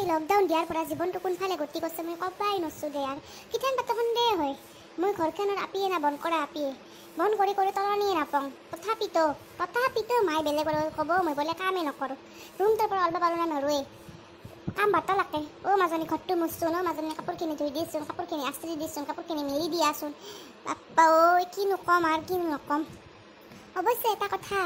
lockdown দিয়াৰ পৰা জীৱনটো কোনফালে গতি কৰিছে মই ক'বাই নৰছোঁ দে আৰু কিঠান বাত সন্দেহ হয় মই ঘৰখনৰ আপিয়ে না বন্ধ কৰা আপিয়ে বন্ধ কৰি তলনিয়ে নাপাওঁ তথাপিতো মায়ে বেলেগৰ ক'ব মই বোলে কামেই নকৰোঁ ৰুমটোৰ পৰা ওলাব পাৰোঁ না নৰোৱে কাম বাৰ্তা লাগে মাজনী ঘৰটো মুচচোন মাজনী কাপোৰখিনি ধুই দিছোন কাপোৰখিনি আস্ত্ৰি দিছোন কাপোৰখিনি মেলি দিয়াচোন বাপ্পা কিনো ক'ম আৰু কিনো নক'ম অৱশ্যে এটা কথা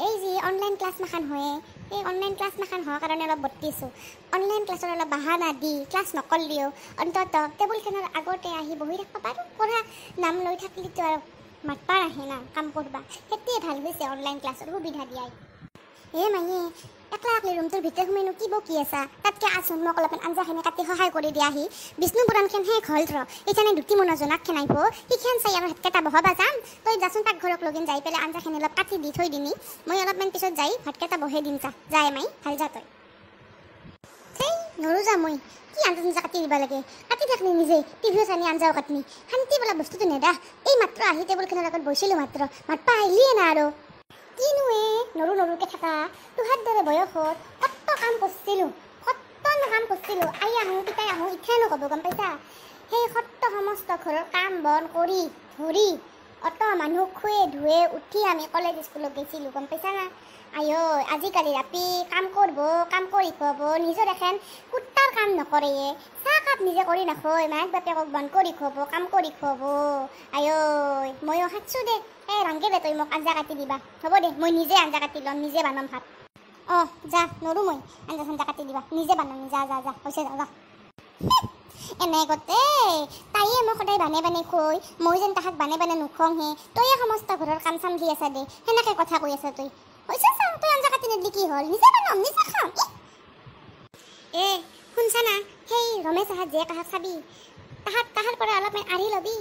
এই যে অনলাইন ক্লাছ মাখান হয় এই অনলাইন ক্লাছ মাখান হোৱাৰ কাৰণে অলপ বৰ্তিছোঁ অনলাইন ক্লাছৰ অলপ বাহানা দি ক্লাছ নকৰিলেও অন্তত টেবুলখনৰ আগতে আহি বহি থাকিব পাৰোঁ পঢ়া নাম লৈ থাকিলেতো আৰু মাতবা নাহে না কাম কৰবা সেইটোৱে ভাল হৈছে অনলাইন ক্লাছৰ সুবিধা দিয়াই মায়ে একলা ৰুমটোৰ ভিতৰত সোমাইনো কি বকি আছা তাতকৈ আছোন মোক অলপমান আঞ্জাখিনি কাটি সহায় কৰি দিয়াহি বিষ্ণু পুৰাণখন শেষ হ'ল এইখানে দুটি মনৰ জনাক খেনাইব সিখান চাই আৰু ভাতকেইটা বহাবা যাম তই যাচোন পাকঘৰক লগিন যাই পেলাই আঞ্জাখিনি অলপ কাটি দি থৈ দিমি মই অলপমান পিছত যাই ভাতকেইটা বহাই দিম যায় মাই ভাল যা তই সেই নৰো যা মই কি আঞ্জা কাটি দিব লাগে কাটি থাকনি নিজে টিভিও চানি আঞ্জাও কাটনি শান্তি বোলা বস্তুটো নেদা এই মাত্ৰ আহি টেবুলখনৰ আগত বহিছিলোঁ মাতবা আহিলিয়ে না আৰু কিনো নৰুকে থকা তোহাৰ দৰে বয়সত কত কাম কৰিছিলোঁ আই আহোঁ পিতাই আহোঁ ইঠানো ক'ব গম পাইছা সেই সত্য সমস্ত ঘৰৰ কাম বন কৰি ধৰি অত মানুহ খুৱে ধুৱে উঠি আমি কলেজ স্কুলত গৈছিলোঁ গম পাইছা না আজিকালি ৰাতি কাম কৰিব কাম কৰি খুৱাব নিজৰ এখন কুত্তাৰ কাম নকৰে চাহ কাপ নিজে কৰি নাখয় মাক বাপেকক বন্ধ কৰি খুৱাব কাম কৰি খুৱাব ময়ো হাতছোঁ দে ৰাংগে দে তই মোক আঞ্জা কাটি দিবা হ'ব দে মই নিজে আঞ্জা কাটি ল'ম নিজে বানাম ভাত যা নৰো মই আঞ্জা চাঞ্জা কাটি দিবা নিজে বানাম যা হৈছে যা এনে গতে তাইয়ে মোক সদায় বানে খুৱাই মই যেন তাহাক বানে নুখুৱাওঁহে তইয়ে সমস্ত ঘৰৰ কাম চাম দি আছা দে সেনেকৈ কথা কৈ আছা তই হৈছে চা তই আঞ্জা কাটি নিদিলি কি হ'ল নিজে বানাম নিজে খাম শুনছা না সেই ৰমেশ আহাত জীয়েক আহাক চাবি তাহাৰ পৰা অলপমান আঢ়ি ল'বি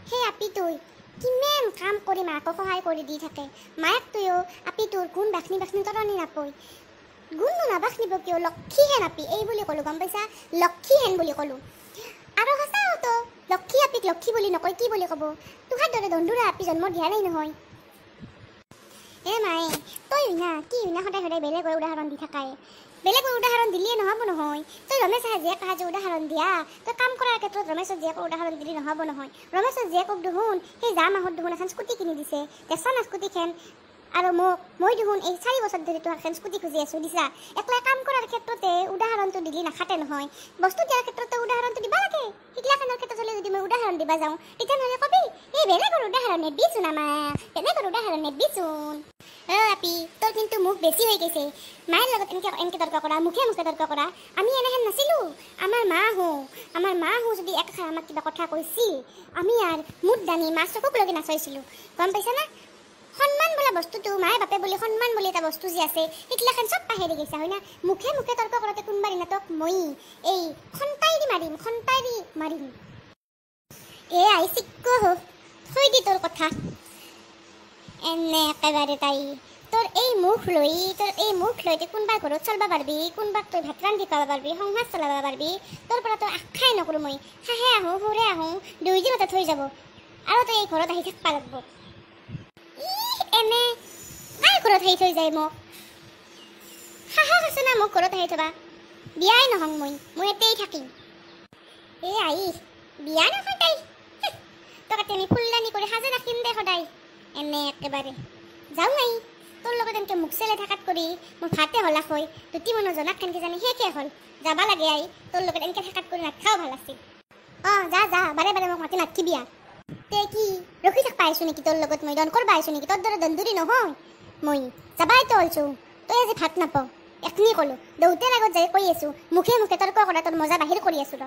সেই আপি তই কিমান কাম কৰি মাকক সহায় কৰি দি থাকে মায়াক তৈও আপি তোৰ গুণ বাখনি তৰণি নাপয় গুণনো নাবাখনিব কিয় লক্ষীহেন আপি এই বুলি ক'লোঁ গম পাইছা লক্ষীহেন বুলি ক'লোঁ আৰু সঁচাওতো লক্ষী আপিক লক্ষী বুলি নকয় কি বুলি ক'ব তোহাৰ দৰে দন্দুৰা আপি জন্ম দিয়া নাই নহয় মায়ে তই কি সদায় বেলেগৰ উদাহৰণ দি থাকাই বেলেগৰ উদাহৰণ দিলিয়ে নহ'ব নহয় তই ৰমেশ জীয়েক আহা যে উদাহৰণ দিয়া তই কাম কৰাৰ ক্ষেত্ৰত ৰমেশৰ জীয়েকৰ উদাহৰণ দিলি নহ'ব নহয় ৰমেশৰ জীয়েকক দেখোন সেই মাহত দেখোন এখন স্কুটি কিনি দিছে দেখা না স্কুটিখন আৰু মই দেখোন এই 4 বছৰ ধৰি তোৰ এখন স্কুটি খুজি আছোঁ দিছা একলা কাম কৰাৰ ক্ষেত্ৰতে উদাহৰণটো দিলি নাখাতে নহয় বস্তু দিয়াৰ ক্ষেত্ৰতে উদাহৰণটো দিব লাগে শিকলাখনৰ ক্ষেত্ৰত হ'লে যদি মই উদাহৰণ দিব যাওঁ তেতিয়াহ'লে কবি এই বেলেগৰ উদাহৰণ নেদিচোন আমাক বেলেগৰ উদাহৰণ নেদিচোন আপি তোৰ কিন্তু মুখ বেছি হৈ গৈছে মায়ের লগত এনেকে তর্ক করা মুখে তর্ক করা আমি এনেহেন নাছিলো আমার মা হো যদি একখাৰ আমাক কিবা কথা কৈছিল আমি আর মুখ দানি মা চকুক লগে নাচাইছিলো গম পাইছা না সন্মান বোলা বস্তুটো মায়ে বাপে বুলি সন্মান বুলি এটা বস্তু যে আছে সেইগিলাখান চব পাহৰি গৈছা হয় না মুখে তৰ্ক কৰোঁতে কোনোবা দিনা তোক মই এই খন্তাইৰি মাৰিম আই চিক্ক থৈ দি তোৰ কথা এনে একেবাৰে তাই তোৰ এই মুখ লৈ তই কোনোবা ঘৰত চলব পাৰবি কোনোবাক তই ভাত ৰান্ধি খুৱাব পাৰবি সংসাৰ চলাব পাৰবি তোৰ পৰা তই আশাই নকৰোঁ মই হাঁহে আহোঁ সুৰে আহোঁ 2 দিনতে থৈ যাব আৰু তই এই ঘৰত আহি থাকিব লাগিব এনে কাৰ ঘৰত আহি থৈ যায় মোক সাহস আছে না মোক ঘৰত আহি থবা বিয়াই নহওঁ মই এতেই থাকিম আই বিয়া নহয় তাই তোক আমি ফুলদানি কৰি সাজে ৰাখিম দে সদায় এনে একেবাৰে যাওঁ নাই তোৰ লগত এনেকৈ মুখ চেলে থাকাত কৰি মোৰ ভাতে হলাক হয় 2 মনৰ জনাক কেনেকৈ জানি শেষে হ'ল যাবা লাগে আই তোৰ লগত এনেকৈ থাকাত কৰি নাখাও ভাল আছিল যা বাৰে মোক মাতি নাথিবি তে কি ৰখি থাকবা আহিছোঁ নেকি তোৰ লগত মই দন কৰবা আহিছোঁ নেকি তোৰ দৰে দন্দুৰি নহয় মই যাবাই তো অলছোঁ তই আজি ভাত নাপাওঁ এখনি ক'লোঁ দেউতাৰ আগত যাই কৈ আছোঁ মুখে তৰ্ক কৰা তোৰ মজা বাহিৰ কৰি আছোঁ